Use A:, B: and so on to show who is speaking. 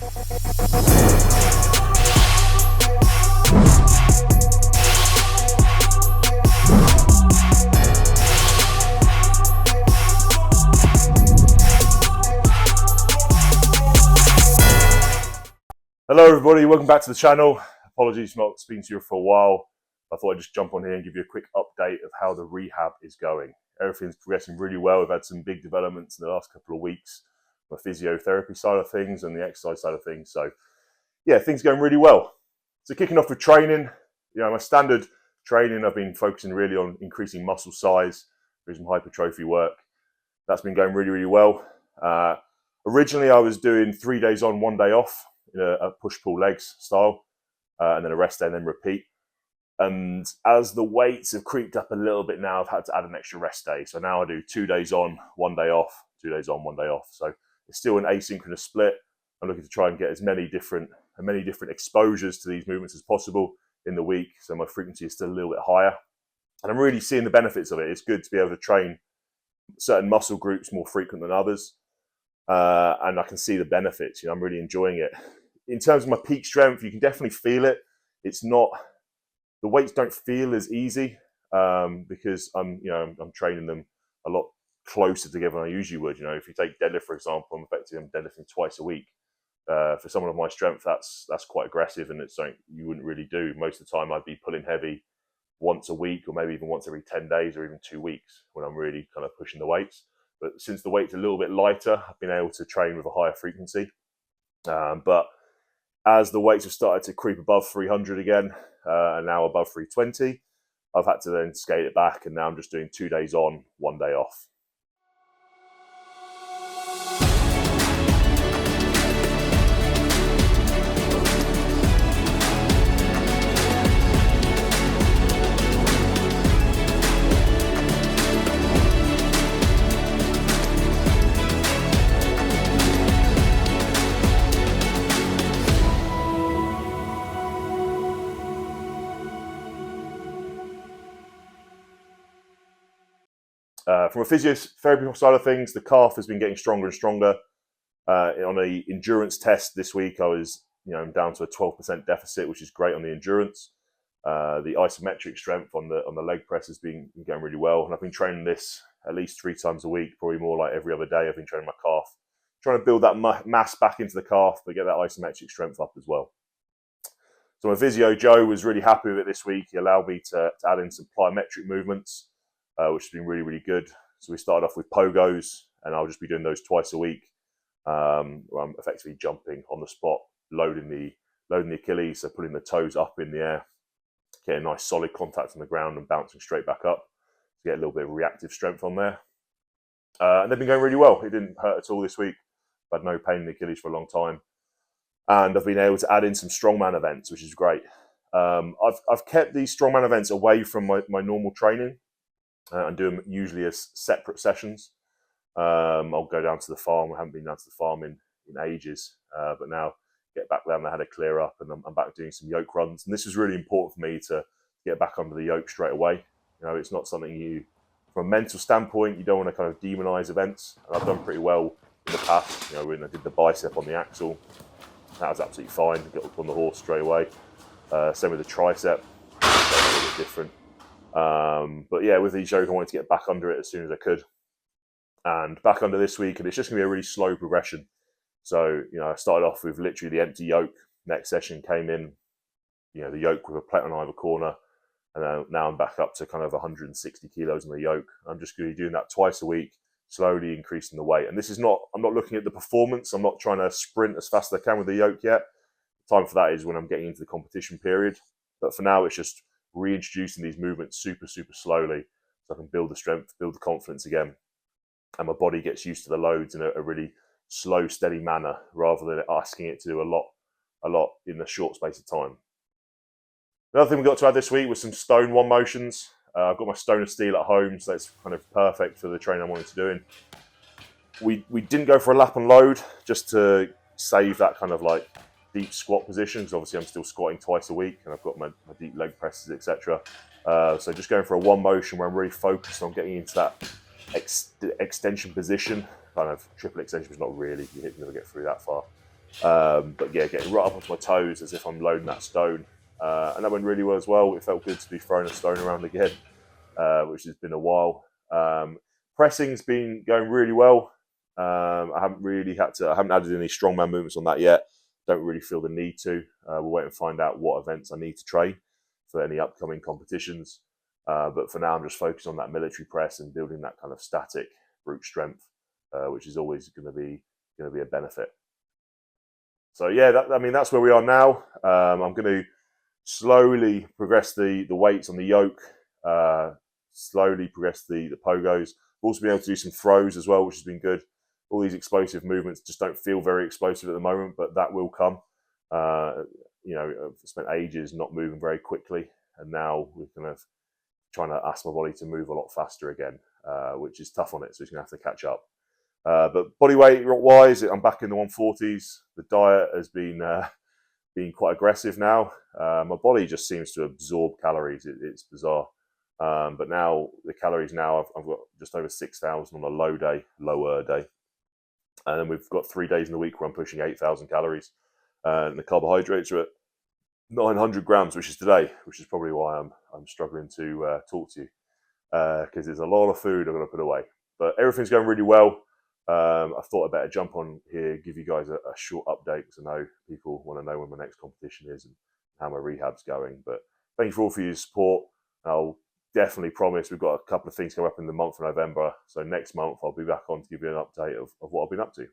A: Hello everybody, welcome back to the channel. Apologies for not speaking to you for a while. I thought I'd just jump on here and give you a quick update of how the rehab is going. Everything's progressing really well. We've had some big developments in the last couple of weeks, the physiotherapy side of things and the exercise side of things. So yeah, things are going really well. So kicking off with training, my standard training, I've been focusing really on increasing muscle size, doing some hypertrophy work. That's been going really, really well. Originally I was doing 3 days on, 1 day off, a push-pull legs style, and then a rest day and then repeat. And as the weights have creeped up a little bit now, I've had to add an extra rest day. So now I do 2 days on, 1 day off, 2 days on, 1 day off. So it's still an asynchronous split. I'm looking to try and get as many different exposures to these movements as possible in the week. So my frequency is still a little bit higher. And I'm really seeing the benefits of it. It's good to be able to train certain muscle groups more frequent than others. And I can see the benefits. I'm really enjoying it. In terms of my peak strength, you can definitely feel it. It's not, the weights don't feel as easy because I'm training them a lot closer together than I usually would. If you take deadlift, for example, I'm deadlifting twice a week. For someone of my strength, that's quite aggressive, and it's something you wouldn't really do. Most of the time I'd be pulling heavy once a week, or maybe even once every 10 days or even 2 weeks when I'm really kind of pushing the weights. But since the weight's a little bit lighter, I've been able to train with a higher frequency. But as the weights have started to creep above 300 again, and now above 320, I've had to then scale it back, and now I'm just doing 2 days on, 1 day off. From a physiotherapy side of things, the calf has been getting stronger and stronger. On an endurance test this week, I was down to a 12% deficit, which is great on the endurance. The isometric strength on the leg press has been going really well, and I've been training this at least 3 times a week, probably more like every other day. I've been training my calf, trying to build that mass back into the calf, but get that isometric strength up as well. So my physio, Joe, was really happy with it this week. He allowed me to add in some plyometric movements, which has been really, really good. So we started off with pogos, and I'll just be doing those twice a week. Where I'm effectively jumping on the spot, loading the Achilles, so putting the toes up in the air, getting nice solid contact on the ground and bouncing straight back up to get a little bit of reactive strength on there. And they've been going really well. It didn't hurt at all this week. I've had no pain in the Achilles for a long time. And I've been able to add in some strongman events, which is great. I've kept these strongman events away from my normal training. And do them usually as separate sessions. I'll go down to the farm. I haven't been down to the farm in ages, but now get back down there, had a clear up, and I'm back doing some yoke runs. And this is really important for me to get back under the yoke straight away. It's not something from a mental standpoint, you don't want to kind of demonize events. And I've done pretty well in the past. When I did the bicep on the axle, that was absolutely fine. Got up on the horse straight away. Same with the tricep, a little bit different. But yeah, with these yoke, I wanted to get back under it as soon as I could, and back under this week, and it's just gonna be a really slow progression. So, I started off with literally the empty yoke. Next session came in, the yoke with a plate on either corner, and now I'm back up to kind of 160 kilos on the yoke. I'm just gonna be doing that twice a week, slowly increasing the weight. And I'm not looking at the performance. I'm not trying to sprint as fast as I can with the yoke yet. The time for that is when I'm getting into the competition period. But for now, it's just reintroducing these movements super, super slowly so I can build the strength, build the confidence again. And my body gets used to the loads in a really slow, steady manner rather than asking it to do a lot in a short space of time. Another thing we got to add this week was some stone one motions. I've got my stone of steel at home, so that's kind of perfect for the training I wanted to do. We didn't go for a lap and load just to save that kind of like deep squat position, because obviously I'm still squatting twice a week and I've got my deep leg presses, etc. So just going for a one motion where I'm really focused on getting into that extension position, kind of triple extension, but not really, you never get through that far. But yeah, getting right up onto my toes as if I'm loading that stone. And that went really well as well. It felt good to be throwing a stone around again, which has been a while. Pressing's been going really well. I haven't added any strongman movements on that yet. Don't really feel the need to. We'll wait and find out what events I need to train for any upcoming competitions. But for now, I'm just focused on that military press and building that kind of static brute strength, which is always going to be a benefit. So yeah, that's where we are now. I'm going to slowly progress the weights on the yoke, slowly progress the pogos. We've also been able to do some throws as well, which has been good. All these explosive movements just don't feel very explosive at the moment, but that will come. I've spent ages not moving very quickly, and now we're kind of trying to ask my body to move a lot faster again, which is tough on it, so it's going to have to catch up. But body weight wise, I'm back in the 140s. The diet has been quite aggressive now. My body just seems to absorb calories. It's bizarre. But now the calories I've got just over 6,000 on a lower day. And then we've got 3 days in the week where I'm pushing 8,000 calories. And the carbohydrates are at 900 grams, which is today, which is probably why I'm struggling to talk to you. Because there's a lot of food I'm going to put away. But everything's going really well. I thought I'd better jump on here, give you guys a short update, because I know people want to know when my next competition is and how my rehab's going. But thank you for all your support. I'll definitely promise we've got a couple of things coming up in the month of November. So next month I'll be back on to give you an update of what I've been up to.